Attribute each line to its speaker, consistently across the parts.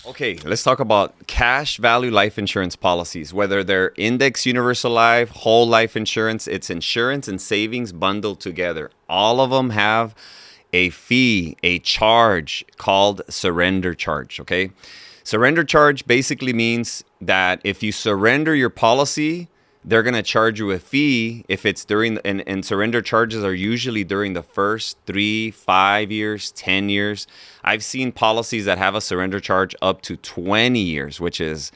Speaker 1: Okay, let's talk about cash value life insurance policies. Whether they're index universal life, whole life insurance, it's insurance and savings bundled together. All of them have a fee, a charge called surrender charge. Okay, surrender charge basically means that if you surrender your policy, they're going to charge you a fee if it's during, and surrender charges are usually during the first 3, 5 years, 10 years. I've seen policies that have a surrender charge up to 20 years, which is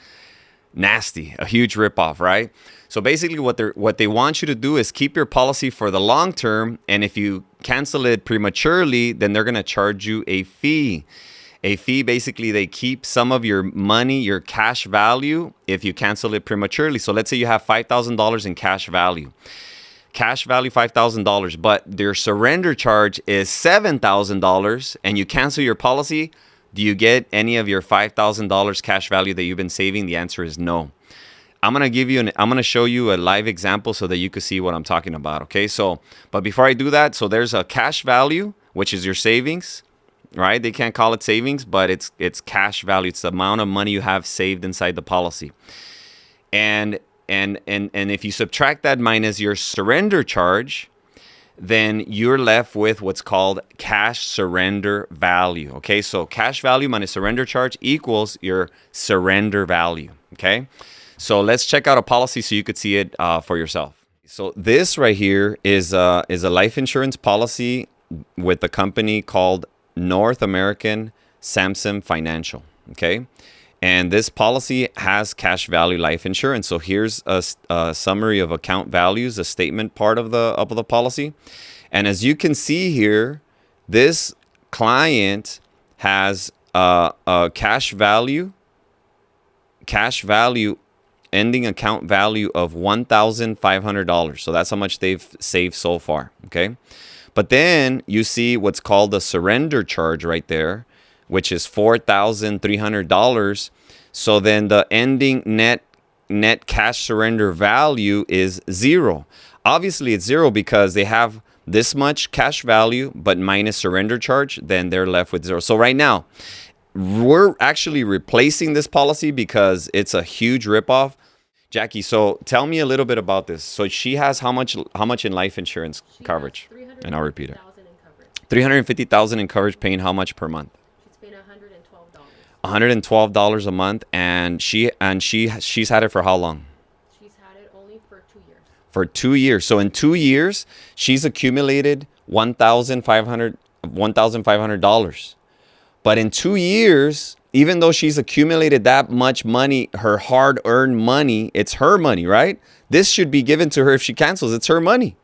Speaker 1: nasty, a huge ripoff, right? So basically what they want you to do is keep your policy for the long term, and if you cancel it prematurely, then they're going to charge you a fee. A fee, basically, they keep some of your money, your cash value, if you cancel it prematurely. So let's say you have $5,000 in cash value. Cash value $5,000, but their surrender charge is $7,000, and you cancel your policy. Do you get any of your $5,000 cash value that you've been saving? The answer is no. I'm gonna show you a live example so that you can see what I'm talking about. Okay, but before I do that, so there's a cash value, which is your savings. Right? They can't call it savings, but it's cash value. It's the amount of money you have saved inside the policy. And if you subtract that minus your surrender charge, then you're left with what's called cash surrender value. Okay? So cash value minus surrender charge equals your surrender value. Okay? So let's check out a policy so you could see it for yourself. So this right here is a life insurance policy with a company called North American Samson Financial. Okay, and this policy has cash value life insurance. So here's a summary of account values, a statement part of the policy. And as you can see here, this client has a cash value ending account value of $1,500. So that's how much they've saved so far. Okay. But then you see what's called the surrender charge right there, which is $4,300. So then the ending net cash surrender value is zero. Obviously, it's zero because they have this much cash value, but minus surrender charge, then they're left with zero. So right now, we're actually replacing this policy because it's a huge ripoff. Jackie, so tell me a little bit about this. So she has how much in life insurance coverage? And I'll repeat it. $350,000 in coverage, paying how much per month?
Speaker 2: She's paying $112.
Speaker 1: $112 a month, and she's had it for how long?
Speaker 2: She's had it only for 2 years.
Speaker 1: For 2 years. So in 2 years, she's accumulated $1,500. But in 2 years, even though she's accumulated that much money, her hard-earned money, it's her money, right? This should be given to her if she cancels. It's her money.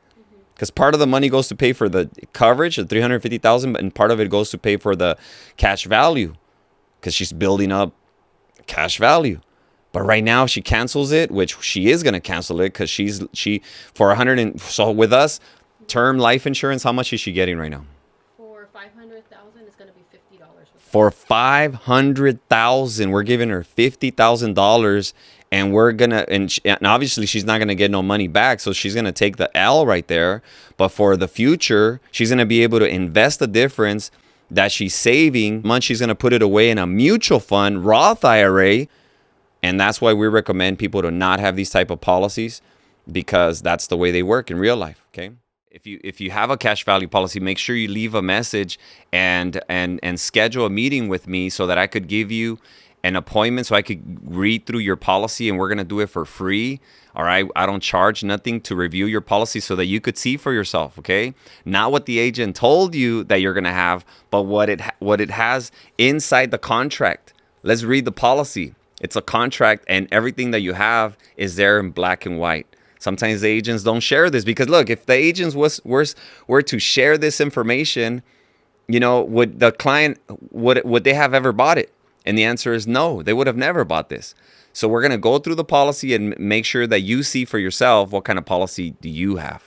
Speaker 1: Because part of the money goes to pay for the coverage, the $350,000, and part of it goes to pay for the cash value, because she's building up cash value. But right now, if she cancels it, which she is going to cancel it, because so with us, term life insurance, how much is she getting right now?
Speaker 2: For $500,000, it's going to be $50.
Speaker 1: For $500,000, we're giving her $50,000. And and obviously she's not gonna get no money back, so she's gonna take the L right there. But for the future, she's gonna be able to invest the difference that she's saving. She's gonna put it away in a mutual fund, Roth IRA, and that's why we recommend people to not have these type of policies, because that's the way they work in real life. Okay. If you have a cash value policy, make sure you leave a message and schedule a meeting with me so that I could give you an appointment so I could read through your policy, and we're going to do it for free. All right. I don't charge nothing to review your policy so that you could see for yourself. Okay. Not what the agent told you that you're going to have, but what it has inside the contract. Let's read the policy. It's a contract, and everything that you have is there in black and white. Sometimes the agents don't share this because, look, if the agents were to share this information, would the client, would they have ever bought it? And the answer is no, they would have never bought this. So we're going to go through the policy and make sure that you see for yourself what kind of policy do you have.